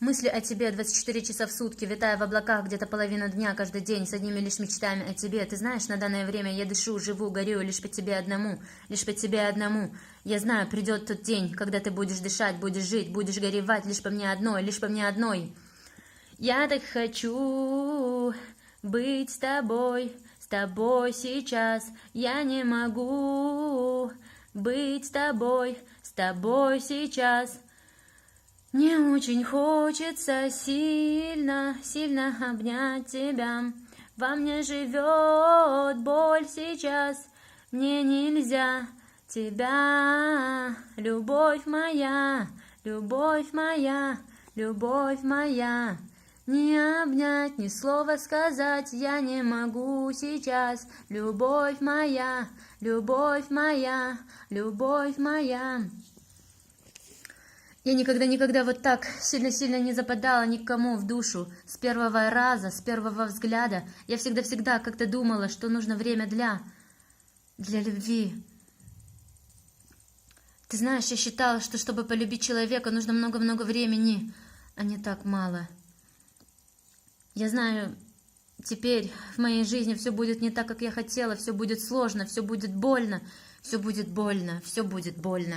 Мысли о тебе 24 часа в сутки, витая в облаках где-то половину дня каждый день, с одними лишь мечтами о тебе. Ты знаешь, на данное время я дышу, живу, горю лишь по тебе одному, лишь по тебе одному. Я знаю, придет тот день, когда ты будешь дышать, будешь жить, будешь горевать лишь по мне одной, лишь по мне одной. Я так хочу быть с тобой сейчас. Я не могу быть с тобой сейчас. Мне очень хочется сильно, сильно обнять тебя. Во мне живет боль сейчас. Мне нельзя тебя, любовь моя, любовь моя, любовь моя. Не обнять, ни слова сказать я не могу сейчас. Любовь моя, любовь моя, любовь моя. Я никогда вот так сильно не западала никому в душу. С первого раза, с первого взгляда. Я всегда как-то думала, что нужно время для любви. Ты знаешь, я считала, что чтобы полюбить человека, нужно много-много времени, а не так мало. Я знаю, теперь в моей жизни все будет не так, как я хотела, все будет сложно, все будет больно, все будет больно, все будет больно.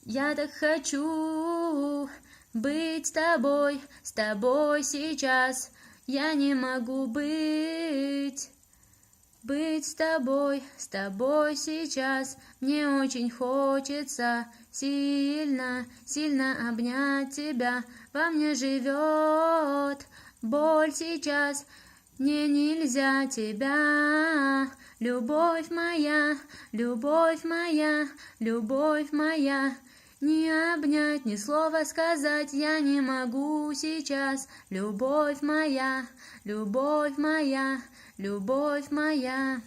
Я так хочу быть с тобой сейчас. Я не могу быть с тобой сейчас. Мне очень хочется сильно, сильно обнять тебя. Во мне живет боль сейчас. Мне нельзя тебя, любовь моя, любовь моя, любовь моя. Не обнять, ни слова сказать я не могу сейчас. Любовь моя, любовь моя, любовь моя.